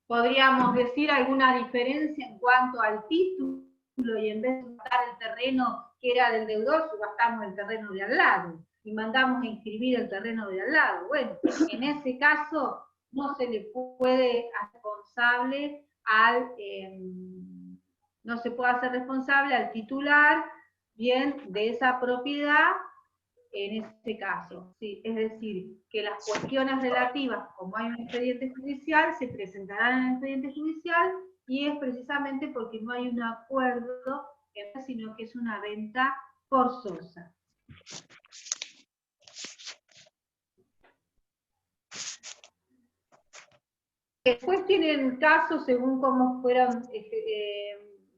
Podríamos decir alguna diferencia en cuanto al título, y en vez de subastar el terreno que era del deudor, subastamos el terreno de al lado y mandamos a inscribir el terreno de al lado. Bueno, en ese caso no se le puede hacer responsable no se puede hacer responsable al titular, bien, de esa propiedad en este caso. ¿Sí? Es decir, que las cuestiones relativas, como hay un expediente judicial, se presentarán en el expediente judicial, y es precisamente porque no hay un acuerdo, sino que es una venta forzosa. Después tienen casos según cómo fueron,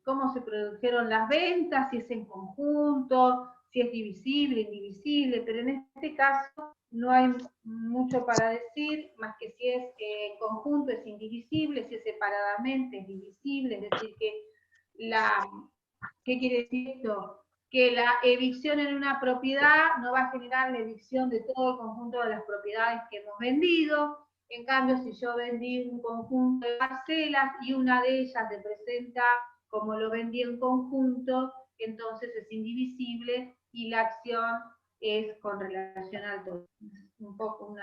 cómo se produjeron las ventas, si es en conjunto, si es divisible, indivisible, pero en este caso no hay mucho para decir, más que si es en conjunto es indivisible, si es separadamente es divisible, es decir que ¿qué quiere decir esto? Que la evicción en una propiedad no va a generar la evicción de todo el conjunto de las propiedades que hemos vendido, En cambio, si yo vendí un conjunto de parcelas y una de ellas se presenta como lo vendí en conjunto, entonces es indivisible y la acción es con relación al todo. Un poco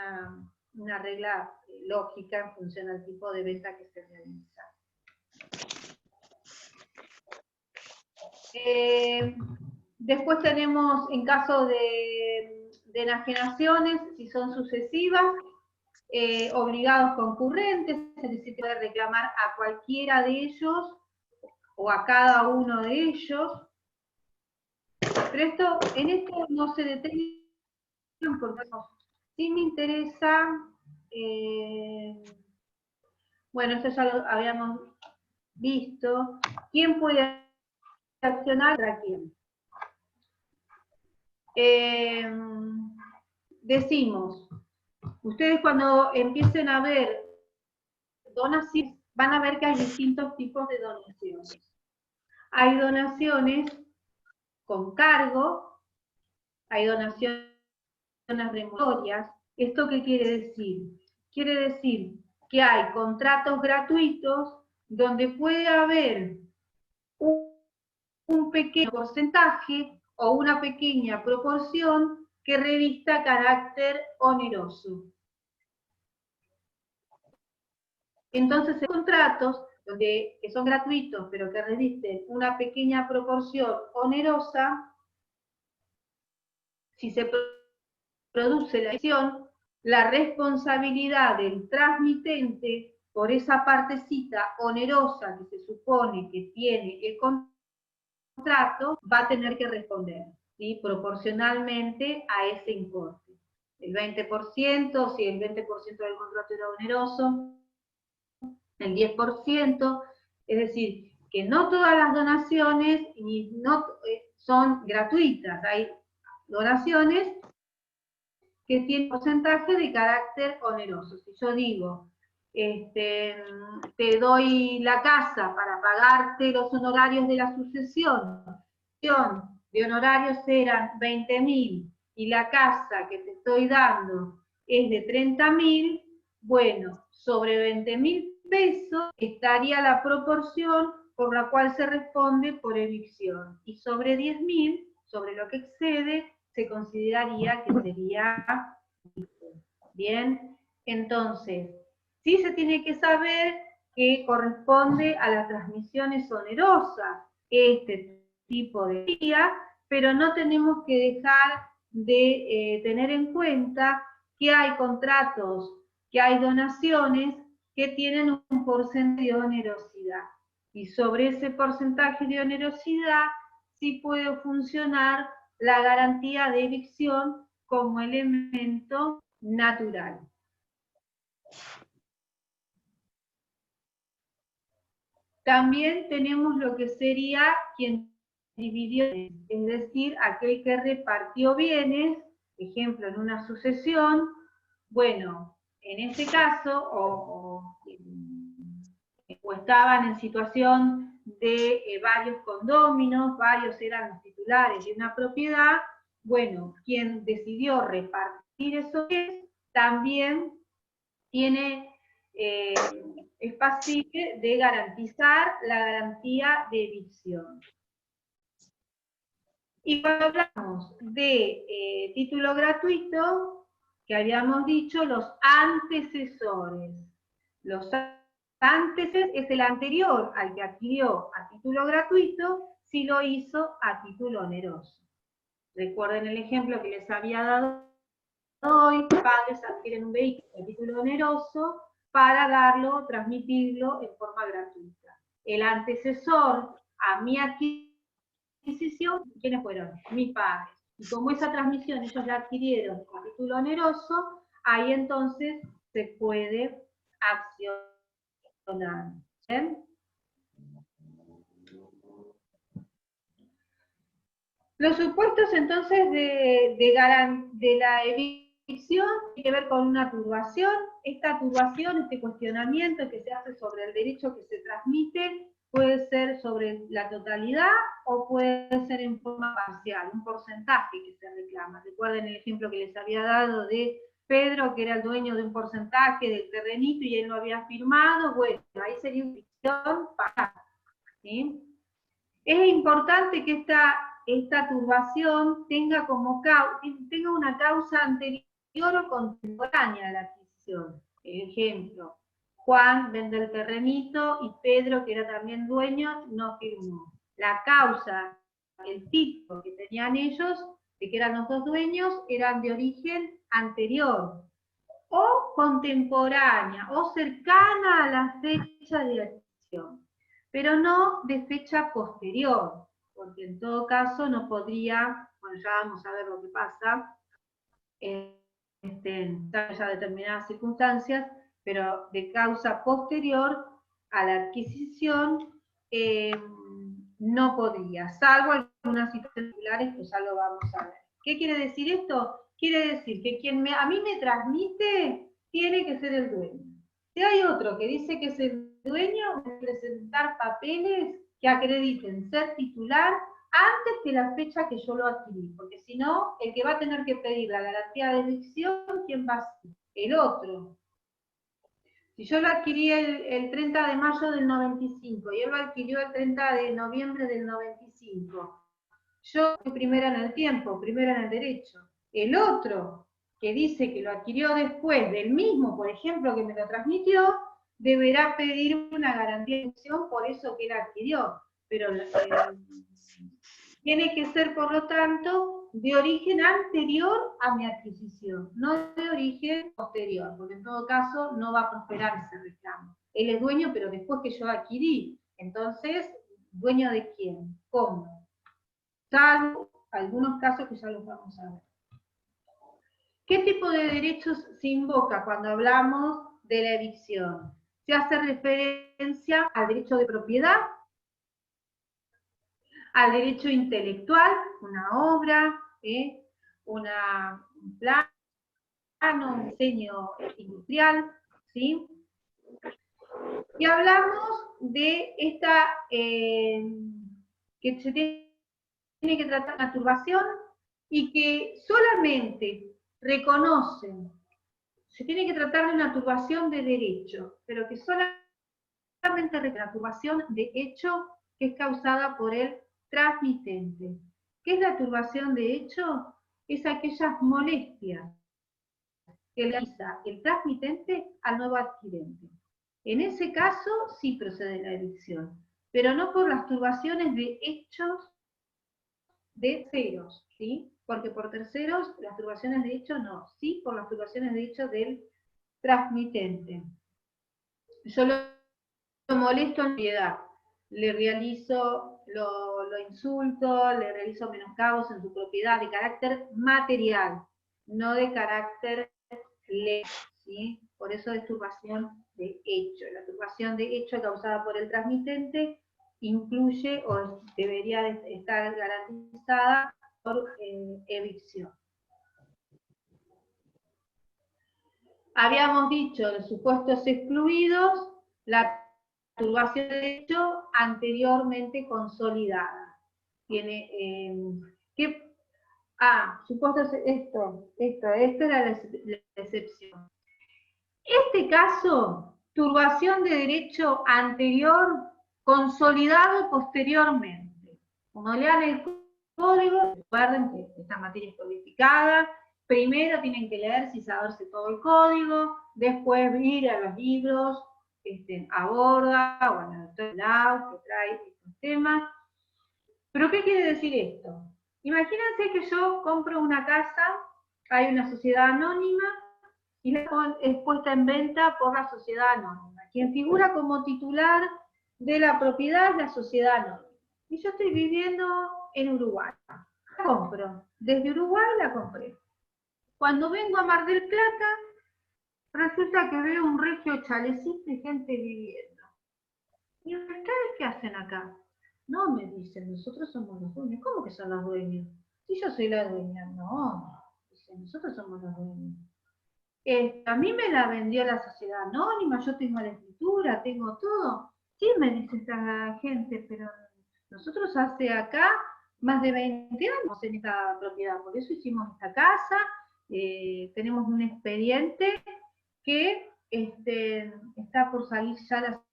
una regla lógica en función al tipo de venta que se realiza. Después tenemos, en caso de enajenaciones, si son sucesivas, obligados concurrentes, es decir, puede reclamar a cualquiera de ellos o a cada uno de ellos. Pero en esto no se detengan porque sí me interesa, bueno, esto ya lo habíamos visto, ¿quién puede accionar contra quién? Decimos, ustedes cuando empiecen a ver donaciones, van a ver que hay distintos tipos de donaciones. Hay donaciones con cargo, hay donaciones remuneratorias. ¿Esto qué quiere decir? Quiere decir que hay contratos gratuitos donde puede haber un pequeño porcentaje o una pequeña proporción que revista carácter oneroso. Entonces, hay contratos que son gratuitos, pero que revisten una pequeña proporción onerosa, si se produce la acción, la responsabilidad del transmitente por esa partecita onerosa que se supone que tiene el contrato, va a tener que responder, ¿sí? Proporcionalmente a ese importe. El 20%, si el 20% del contrato era oneroso, el 10%, es decir, que no todas las donaciones son gratuitas, hay donaciones que tienen porcentaje de carácter oneroso. Si yo digo, te doy la casa para pagarte los honorarios de la sucesión, de honorarios eran 20.000 y la casa que te estoy dando es de 30.000, bueno, sobre 20.000 pesos estaría la proporción por la cual se responde por evicción. Y sobre 10.000, sobre lo que excede, se consideraría que sería bien. Entonces, sí se tiene que saber que corresponde a las transmisiones onerosas este tipo de vía, pero no tenemos que dejar de tener en cuenta que hay contratos, que hay donaciones que tienen un porcentaje de onerosidad. Y sobre ese porcentaje de onerosidad sí puede funcionar la garantía de evicción como elemento natural. También tenemos lo que sería quien dividió, es decir, aquel que repartió bienes, ejemplo, en una sucesión. Bueno, en este caso, o estaban en situación de varios condóminos, varios eran los titulares de una propiedad, bueno, quien decidió repartir esos bienes también tiene, es pasible de garantizar la garantía de evicción. Y cuando hablamos de título gratuito, que habíamos dicho, los antecesores. Los antecesores es el anterior al que adquirió a título gratuito, si lo hizo a título oneroso. Recuerden el ejemplo que les había dado hoy, padres adquieren un vehículo a título oneroso para transmitirlo en forma gratuita. El antecesor a mi adquisición, ¿quiénes fueron? Mis padres. Y como esa transmisión ellos la adquirieron a título oneroso, ahí entonces se puede accionar. ¿Bien? Los supuestos entonces de la evicción tiene que ver con una turbación. Esta turbación, este cuestionamiento que se hace sobre el derecho que se transmite, puede ser sobre la totalidad o puede ser en forma parcial, un porcentaje que se reclama. Recuerden el ejemplo que les había dado de Pedro, que era el dueño de un porcentaje del terrenito y él lo había firmado, bueno, ahí sería una ficción pagada, ¿sí? Es importante que esta turbación tenga una causa anterior o contemporánea a la adquisición. Ejemplo, Juan vende el terrenito y Pedro, que era también dueño, no firmó. La causa, el título que tenían ellos, de que eran los dos dueños, eran de origen anterior o contemporánea o cercana a la fecha de adquisición, pero no de fecha posterior, porque en todo caso no podría, bueno, ya vamos a ver lo que pasa, en ya determinadas circunstancias, pero de causa posterior a la adquisición no podría, salvo algunas situaciones similares que ya lo vamos a ver. ¿Qué quiere decir esto? Quiere decir que quien a mí me transmite tiene que ser el dueño. Si hay otro que dice que es el dueño, debe presentar papeles que acrediten ser titular antes que la fecha que yo lo adquirí, porque si no, el que va a tener que pedir la garantía de evicción, ¿quién va a ser? El otro. Si yo lo adquirí el 30 de mayo del 95 y él lo adquirió el 30 de noviembre del 95, yo fui primera en el tiempo, primera en el derecho. El otro, que dice que lo adquirió después del mismo, por ejemplo, que me lo transmitió, deberá pedir una garantía de evicción por eso que él adquirió. Pero tiene que ser, por lo tanto, de origen anterior a mi adquisición, no de origen posterior, porque en todo caso no va a prosperar ese reclamo. Él es dueño, pero después que yo adquirí. Entonces, ¿dueño de quién? ¿Cómo? Salvo algunos casos que ya los vamos a ver. ¿Qué tipo de derechos se invoca cuando hablamos de la evicción? Se hace referencia al derecho de propiedad, al derecho intelectual, una obra, un plano, un diseño industrial, ¿sí? Y hablamos de esta, que se tiene que tratar una turbación y que solamente reconocen, se tiene que tratar de una turbación de derecho, pero que solamente una turbación de hecho que es causada por el transmitente. ¿Qué es la turbación de hecho? Es aquellas molestias que realiza el transmitente al nuevo adquirente. En ese caso sí procede la evicción, pero no por las turbaciones de hechos de terceros, ¿sí? Porque por terceros las turbaciones de hecho no, sí por las turbaciones de hecho del transmitente. Yo lo molesto en piedad, le realizo, lo insulto, le realizo menoscabos en su propiedad de carácter material, no de carácter legal, ¿sí? Por eso es turbación de hecho. La turbación de hecho causada por el transmitente incluye o debería estar garantizada por evicción. Habíamos dicho los supuestos excluidos, la turbación de hecho anteriormente consolidada. Tiene, supuestos, esto era la excepción. Este caso, turbación de derecho anterior consolidado posteriormente. Como lean el código, recuerden que esta materia es codificada, primero tienen que leer y saberse todo el código, después ir a los libros, a Borda o a la doctora Lau, que trae estos temas. ¿Pero qué quiere decir esto? Imagínense que yo compro una casa, hay una sociedad anónima, y es puesta en venta por la sociedad anónima. Quien figura como titular de la propiedad es la sociedad anónima. Y yo estoy viviendo en Uruguay. La compro. Desde Uruguay la compré. Cuando vengo a Mar del Plata, resulta que veo un regio chalecito y gente viviendo. ¿Y ustedes qué hacen acá? No, me dicen, nosotros somos los dueños. ¿Cómo que son los dueños? Si yo soy la dueña. No, dicen, nosotros somos los dueños. A mí me la vendió la sociedad anónima, yo tengo la escritura, tengo todo. Sí, me dice esta gente, pero nosotros hace acá más de 20 años en esta propiedad, por eso hicimos esta casa, tenemos un expediente que está por salir ya la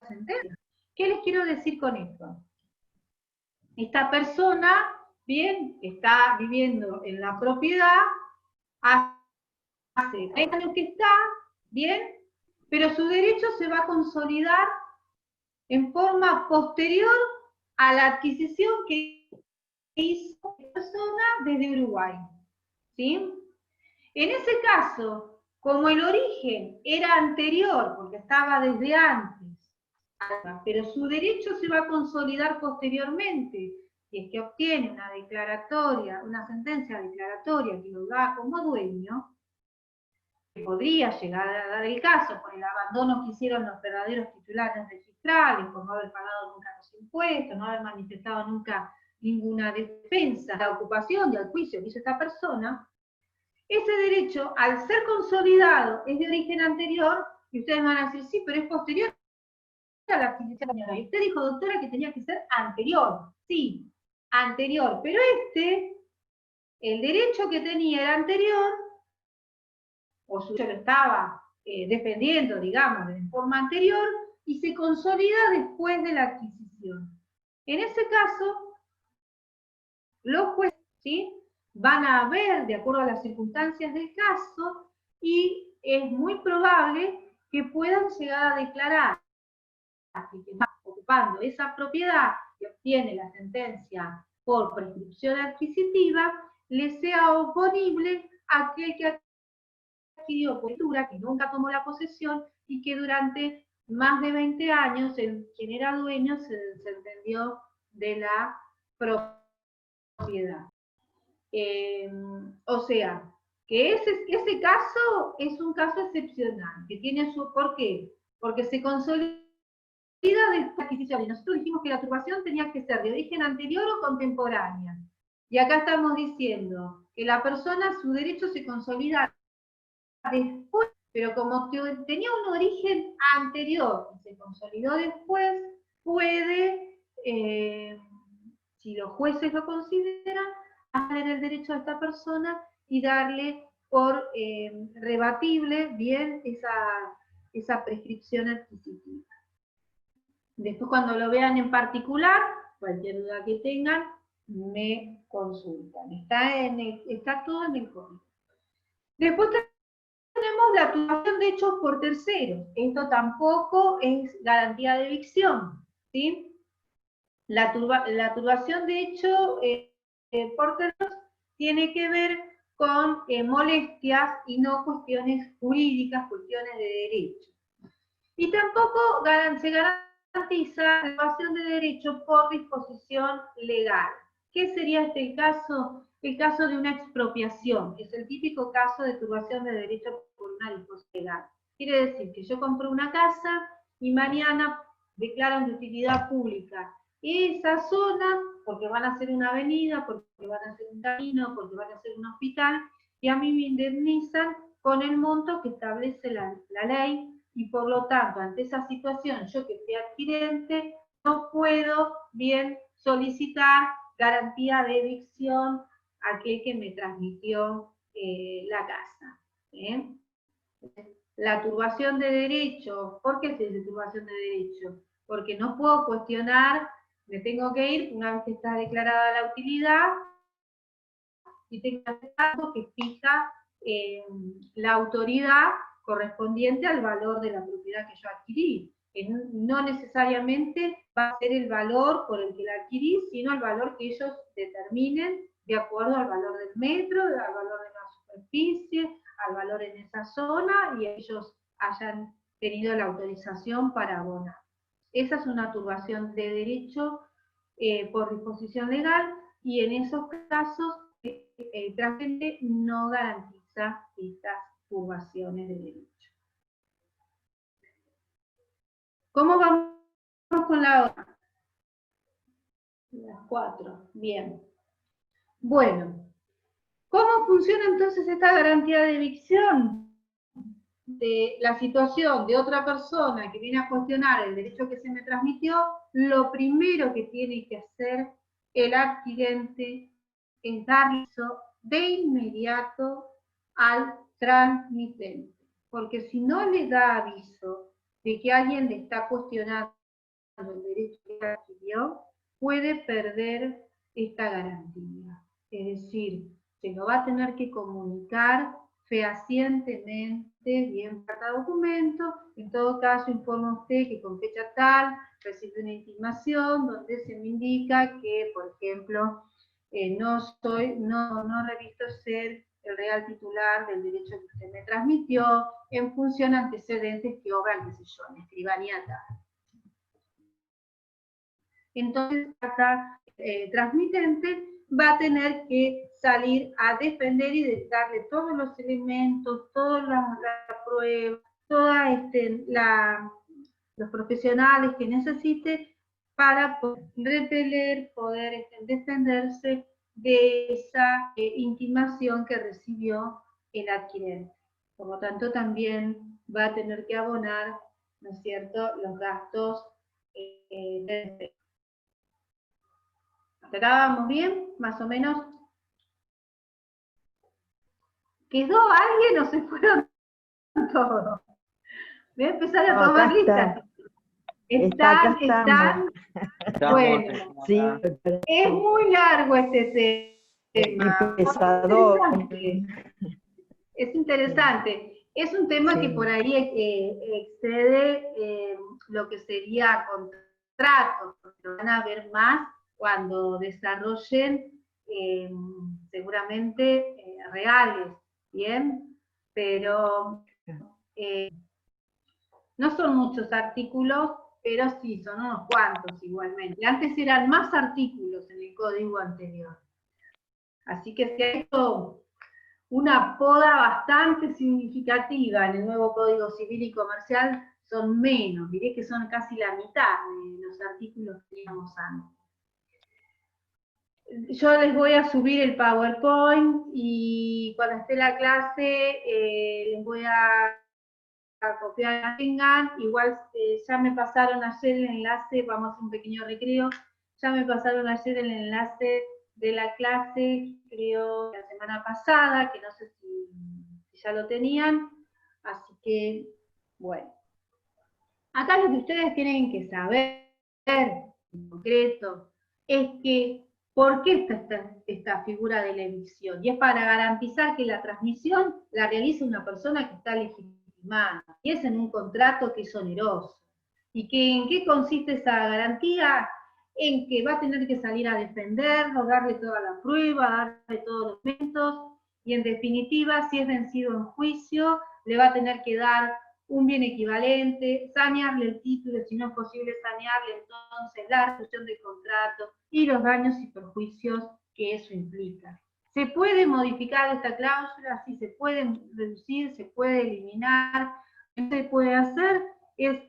sentencia. ¿Qué les quiero decir con esto? Esta persona, bien, está viviendo en la propiedad, hace 30 años que está, bien, pero su derecho se va a consolidar en forma posterior a la adquisición que hizo la persona desde Uruguay, ¿sí? En ese caso, como el origen era anterior, porque estaba desde antes, pero su derecho se va a consolidar posteriormente, y es que obtiene una declaratoria, una sentencia declaratoria que lo da como dueño, que podría llegar a dar el caso por el abandono que hicieron los verdaderos titulares registrales, por no haber pagado nunca los impuestos, no haber manifestado nunca ninguna defensa de la ocupación, del juicio que hizo esta persona. Ese derecho, al ser consolidado, es de origen anterior, y ustedes van a decir, sí, pero es posterior a la adquisición de la. Y usted dijo, doctora, que tenía que ser anterior. Sí, anterior, pero el derecho que tenía era anterior, o su derecho lo estaba defendiendo, digamos, de forma anterior, y se consolida después de la adquisición. En ese caso, los jueces, ¿sí?, van a ver, de acuerdo a las circunstancias del caso, y es muy probable que puedan llegar a declarar que quien está ocupando esa propiedad y obtiene la sentencia por prescripción adquisitiva, le sea oponible a aquel que adquirió postura, que nunca tomó la posesión y que durante más de 20 años, quien era dueño se desentendió de la propiedad. O sea, que ese caso es un caso excepcional, que tiene su... ¿Por qué? Porque se consolida después de la adquisición. Y nosotros dijimos que la turbación tenía que ser de origen anterior o contemporánea. Y acá estamos diciendo que la persona, su derecho se consolida después, pero como tenía un origen anterior y se consolidó después, puede, si los jueces lo consideran, hacer el derecho a esta persona y darle por rebatible bien esa prescripción adquisitiva. Después, cuando lo vean en particular, cualquier duda que tengan, me consultan. Está todo en el código. Después tenemos la turbación de hechos por terceros. Esto tampoco es garantía de evicción, ¿sí? La turbación de hechos por terceros tiene que ver con molestias y no cuestiones jurídicas, cuestiones de derecho. Y tampoco se garantiza la turbación de derecho por disposición legal. ¿Qué sería este caso? El caso de una expropiación. Es el típico caso de turbación de derecho por una disposición legal. Quiere decir que yo compro una casa y mañana declaran de utilidad pública esa zona porque van a hacer una avenida, porque van a hacer un camino, porque van a hacer un hospital, y a mí me indemnizan con el monto que establece la ley. Y por lo tanto, ante esa situación, yo que fui adquirente, no puedo bien solicitar garantía de evicción a aquel que me transmitió la casa. La turbación de derecho, ¿por qué es turbación de derecho? Porque no puedo cuestionar, me tengo que ir una vez que está declarada la utilidad, y tengo datos que fija la autoridad correspondiente al valor de la propiedad que yo adquirí. No necesariamente va a ser el valor por el que la adquirí, sino el valor que ellos determinen de acuerdo al valor del metro, al valor de la superficie, al valor en esa zona, y ellos hayan tenido la autorización para abonar. Esa es una turbación de derecho por disposición legal, y en esos casos el transferente no garantiza estas turbaciones de derecho. ¿Cómo vamos con la otra? Las 4. Bien. Bueno, ¿cómo funciona entonces esta garantía de evicción? De la situación de otra persona que viene a cuestionar el derecho que se me transmitió, lo primero que tiene que hacer el adquirente es darle de inmediato al transmitente, porque si no le da aviso de que alguien le está cuestionando el derecho que adquirió, puede perder esta garantía. Es decir, se lo va a tener que comunicar fehacientemente, bien cada documento. En todo caso, informa usted que con fecha tal recibe una intimación donde se me indica que, por ejemplo, no revisto ser el real titular del derecho que usted me transmitió en función a antecedentes que obran, qué sé yo, en escribanía tal. Entonces, cada transmitente va a tener que salir a defender y darle todos los elementos, todas las pruebas, todos los profesionales que necesite para poder repeler, poder defenderse de esa intimación que recibió el adquirente. Por lo tanto, también va a tener que abonar, ¿no es cierto?, los gastos de defensa. ¿Hasta acá vamos bien? Más o menos. ¿Quedó alguien o se fueron todos? Voy a empezar a tomar lista. Están. Bueno, sí, es muy largo este tema. Pesador. Es interesante. Es un tema Sí. que por ahí excede lo que sería contratos, porque lo van a ver más cuando desarrollen seguramente reales, ¿bien? Pero no son muchos artículos, pero sí, son unos cuantos igualmente. Antes eran más artículos en el código anterior. Así que se ha hecho una poda bastante significativa en el nuevo Código Civil y Comercial, son menos, diré que son casi la mitad de los artículos que teníamos antes. Yo les voy a subir el PowerPoint y cuando esté la clase les voy a copiar la tengan. Igual ya me pasaron ayer el enlace, vamos a hacer un pequeño recreo, ya me pasaron ayer el enlace de la clase, creo la semana pasada, que no sé si ya lo tenían, así que, bueno. Acá lo que ustedes tienen que saber, en concreto, es que ¿por qué está esta figura de la evicción? Y es para garantizar que la transmisión la realice una persona que está legitimada, y es en un contrato que es oneroso. ¿Y que en qué consiste esa garantía? En que va a tener que salir a defenderlo, darle toda la prueba, darle todos los elementos, y en definitiva, si es vencido en juicio, le va a tener que dar un bien equivalente, sanearle el título, si no es posible sanearle entonces la resolución del contrato y los daños y perjuicios que eso implica. ¿Se puede modificar esta cláusula? Sí, se puede reducir, se puede eliminar. Lo que se puede hacer es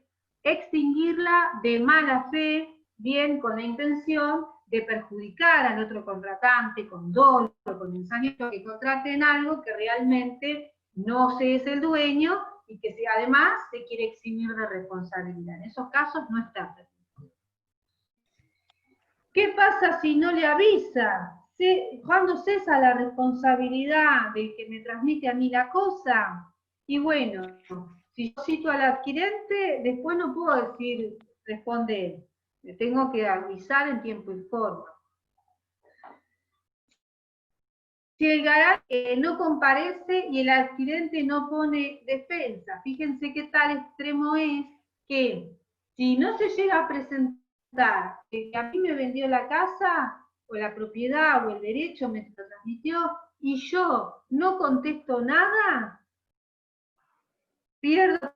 extinguirla de mala fe, bien con la intención de perjudicar al otro contratante, con dolo, con ensañamiento, que contraten algo que realmente no se es el dueño y que además se quiere eximir de responsabilidad. En esos casos no está permitido. ¿Qué pasa si no le avisa? ¿Cuándo cesa la responsabilidad del que me transmite a mí la cosa? Y bueno, si yo cito al adquirente, después no puedo decir, responde él. Le tengo que avisar en tiempo y forma. Si el garante no comparece y el adquirente no pone defensa, fíjense qué tal extremo es que si no se llega a presentar que a mí me vendió la casa o la propiedad o el derecho me lo transmitió y yo no contesto nada, pierdo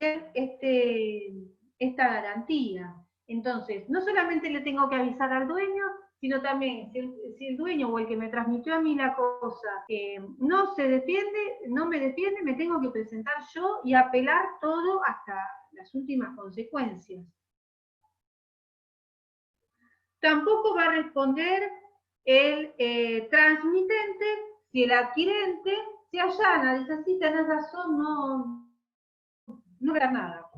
esta garantía. Entonces, no solamente le tengo que avisar al dueño, sino también si el dueño o el que me transmitió a mí la cosa no se defiende, no me defiende, me tengo que presentar yo y apelar todo hasta las últimas consecuencias. Tampoco va a responder el transmitente si el adquirente se allana, dice así, tenés razón, no verá nada.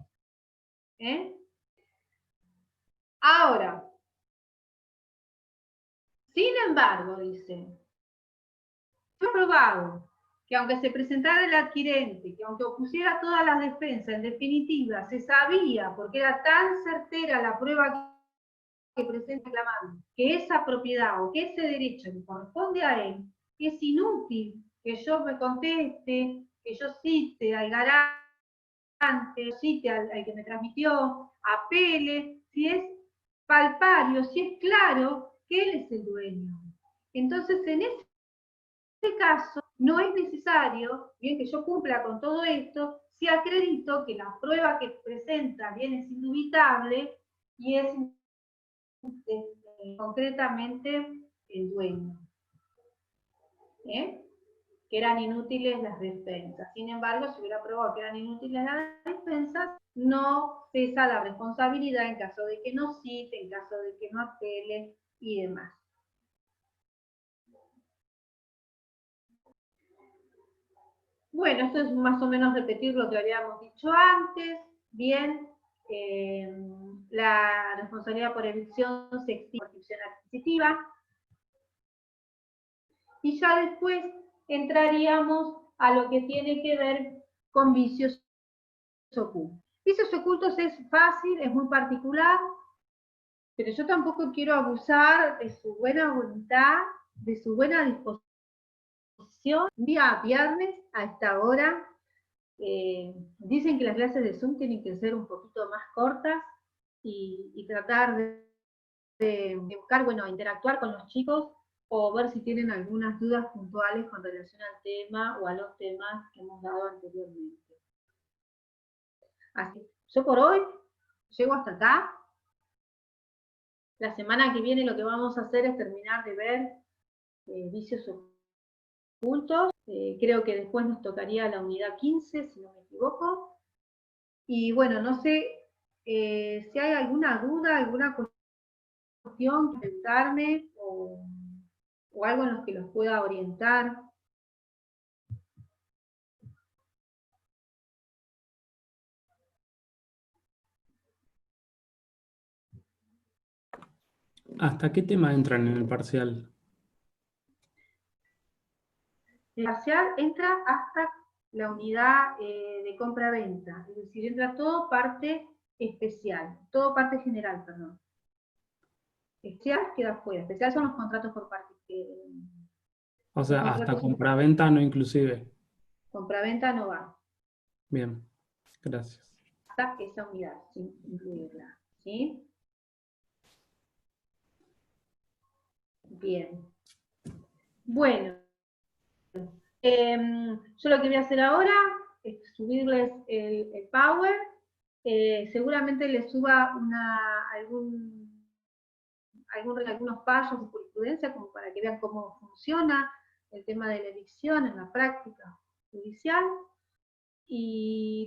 Ahora, sin embargo, dice, probado que aunque se presentara el adquirente, que aunque opusiera todas las defensas, en definitiva, se sabía, porque era tan certera la prueba que presenta el reclamante, que esa propiedad o que ese derecho le corresponde a él, es inútil que yo me conteste, que yo cite al garante, cite al que me transmitió, apele, si es palpario, si es claro que él es el dueño. Entonces, en este caso, no es necesario, bien que yo cumpla con todo esto, si acredito que la prueba que presenta bien es indubitable y es concretamente el dueño. Que eran inútiles las defensas. Sin embargo, si hubiera probado que eran inútiles las defensas, no cesa la responsabilidad en caso de que no cite, en caso de que no apele y demás. Bueno, esto es más o menos repetir lo que habíamos dicho antes. Bien, la responsabilidad por evicción se extingue por evicción adquisitiva. Y ya después entraríamos a lo que tiene que ver con vicios ocultos. Vicios ocultos es fácil, es muy particular, pero yo tampoco quiero abusar de su buena voluntad, de su buena disposición. Día viernes a esta hora, dicen que las clases de Zoom tienen que ser un poquito más cortas y tratar de buscar, bueno, interactuar con los chicos o ver si tienen algunas dudas puntuales con relación al tema o a los temas que hemos dado anteriormente. Así, yo por hoy llego hasta acá. La semana que viene lo que vamos a hacer es terminar de ver vicios ocultos. Creo que después nos tocaría la unidad 15, si no me equivoco. Y bueno, no sé si hay alguna duda, alguna cuestión que preguntarme o algo en lo que los pueda orientar. ¿Hasta qué tema entran en el parcial? El parcial entra hasta la unidad de compra-venta, es decir, entra todo parte especial, todo parte general, perdón. Especial queda fuera, especial son los contratos por parte. O sea, hasta compraventa no inclusive. Compra-venta no va. Bien, gracias. Hasta esa unidad, sin incluirla, ¿sí? Bien. Bueno, yo lo que voy a hacer ahora es subirles el Power. Seguramente les suba algunos pasos de jurisprudencia como para que vean cómo funciona el tema de la evicción en la práctica judicial. Y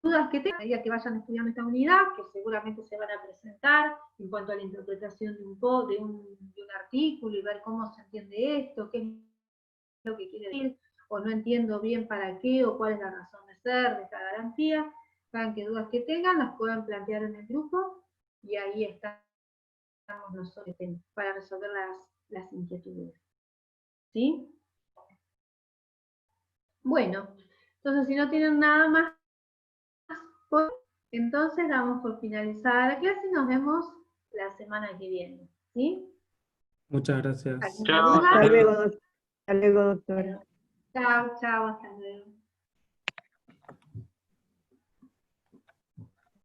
dudas que tengan, a medida que vayan estudiando esta unidad, que seguramente se van a presentar en cuanto a la interpretación de un artículo y ver cómo se entiende esto, qué es lo que quiere decir, o no entiendo bien para qué, o cuál es la razón de ser de esta garantía. Saben que dudas que tengan las pueden plantear en el grupo y ahí estamos nosotros para resolver las inquietudes. ¿Sí? Bueno, entonces si no tienen nada más, entonces damos por finalizada la clase y nos vemos la semana que viene. ¿Sí? Muchas gracias. ¿Alguna duda? Hasta luego, doctora. Chao, chao, hasta luego.